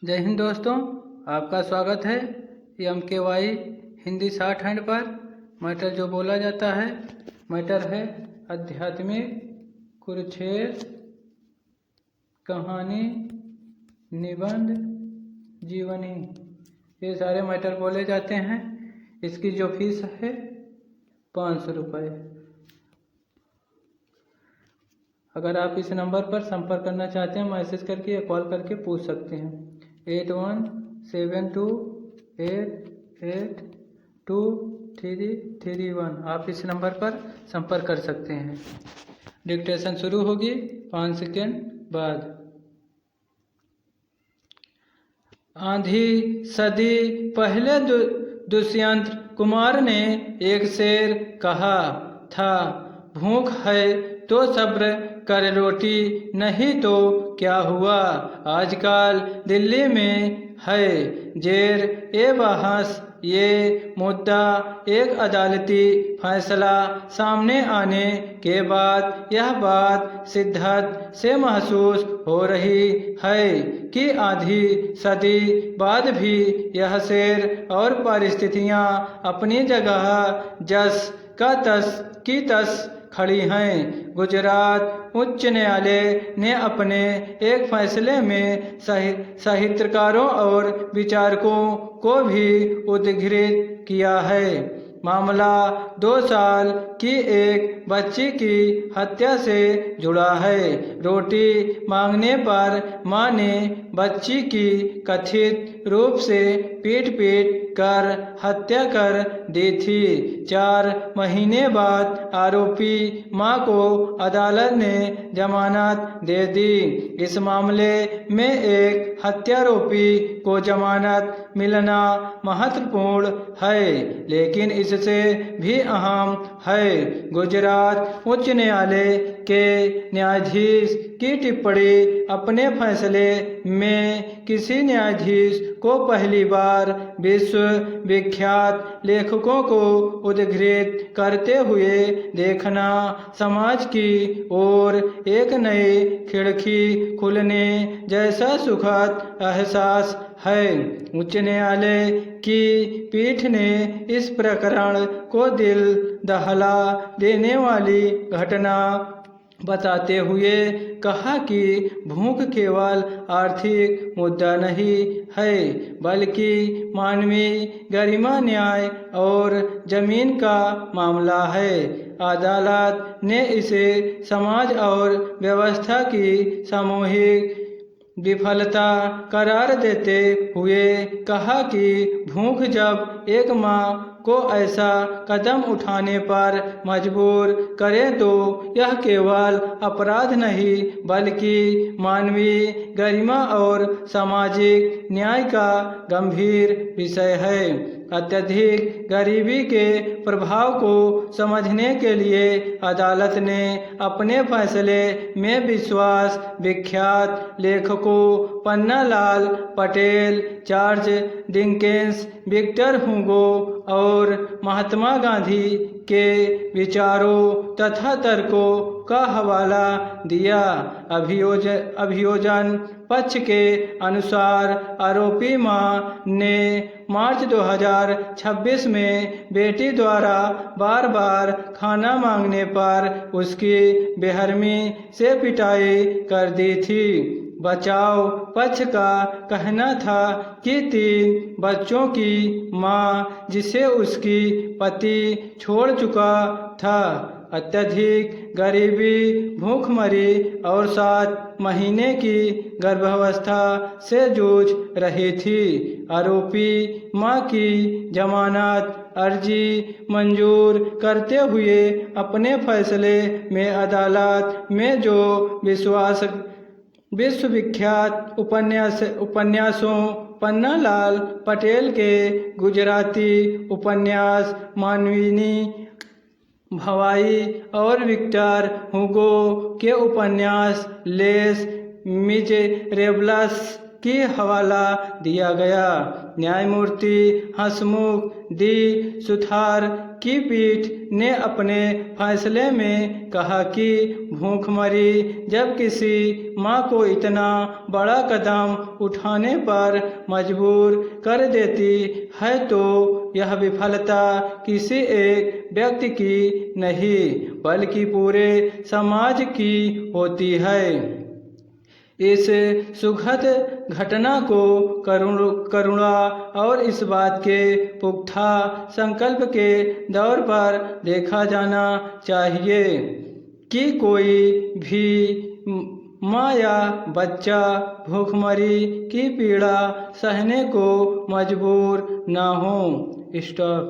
जय हिंद दोस्तों, आपका स्वागत है MKY हिंदी शॉर्ट हैंड पर। मैटर जो बोला जाता है मैटर है आध्यात्मिक, कुरुक्षेत्र, कहानी, निबंध, जीवनी, ये सारे मैटर बोले जाते हैं। इसकी जो फीस है 500 रुपये। अगर आप इस नंबर पर संपर्क करना चाहते हैं मैसेज करके या कॉल करके पूछ सकते हैं 8172882331। आप इस नंबर पर संपर्क कर सकते हैं। डिक्टेशन शुरू होगी 5 सेकेंड बाद। आधी सदी पहले दुष्यंत कुमार ने एक शेर कहा था, भूख है तो सब्र कर रोटी, नहीं तो क्या हुआ। आजकल दिल्ली में है जेर ए बहस ये मुद्दा। एक अदालती फैसला सामने आने के बाद यह बात शिद्दत से महसूस हो रही है कि आधी सदी बाद भी यह शेर और परिस्थितियां अपनी जगह जस का तस खड़ी हैं। गुजरात उच्च न्यायालय ने अपने एक फैसले में साहित्यकारों और विचारकों को भी उद्धृत किया है। मामला 2 साल की एक बच्ची की हत्या से जुड़ा है। रोटी मांगने पर मां ने बच्ची की कथित रूप से पीट कर हत्या कर दी थी। 4 महीने बाद आरोपी मां को अदालत ने जमानत दे दी। इस मामले में एक हत्यारोपी को जमानत मिलना महत्वपूर्ण है, लेकिन इससे भी अहम है गुजरात उच्च न्यायालय के न्यायाधीश की टिप्पणी। अपने फैसले में किसी न्यायाधीश को पहली बार विश्व विख्यात लेखकों को उद्धृत करते हुए देखना समाज की ओर एक नई खिड़की खुलने जैसा सुखद एहसास है। उच्च न्यायालय की पीठ ने इस प्रकरण को दिल दहला देने वाली घटना बताते हुए कहा कि भूख केवल आर्थिक मुद्दा नहीं है, बल्कि मानवीय गरिमा, न्याय और जमीन का मामला है। अदालत ने इसे समाज और व्यवस्था की सामूहिक विफलता करार देते हुए कहा कि भूख जब एक मां को ऐसा कदम उठाने पर मजबूर करे तो यह केवल अपराध नहीं, बल्कि मानवीय गरिमा और सामाजिक न्याय का गंभीर विषय है। अत्यधिक गरीबी के प्रभाव को समझने के लिए अदालत ने अपने फैसले में विख्यात लेखकों Pannalal Patel, George Dickens, Victor Hugo और महात्मा गांधी के विचारों तथा तर्कों का हवाला दिया। अभियोजन पक्ष के अनुसार आरोपी मां ने मार्च 2026 में बेटी द्वारा बार बार खाना मांगने पर उसकी बेरहमी से पिटाई कर दी थी। बचाव पक्ष का कहना था कि 3 बच्चों की मां, जिसे उसकी पति छोड़ चुका था, अत्यधिक गरीबी, भूखमरी और 7 महीने की गर्भावस्था से जूझ रही थी। आरोपी मां की जमानत अर्जी मंजूर करते हुए अपने फैसले में अदालत में जो विश्वविख्यात उपन्यासों पन्नालाल पटेल के गुजराती उपन्यास मानवीनी भवाई और विक्टर हुगो के उपन्यास लेस मिजेरेबल्स की हवाला दिया गया। न्यायमूर्ति हंसमुख दी सुथार की पीठ ने अपने फैसले में कहा कि भूखमरी जब किसी माँ को इतना बड़ा कदम उठाने पर मजबूर कर देती है तो यह विफलता किसी एक व्यक्ति की नहीं बल्कि पूरे समाज की होती है। इस सुखद घटना को करुणा और इस बात के पुख्ता संकल्प के दौर पर देखा जाना चाहिए कि कोई भी माँ या बच्चा भूखमरी की पीड़ा सहने को मजबूर न हो। स्टॉप।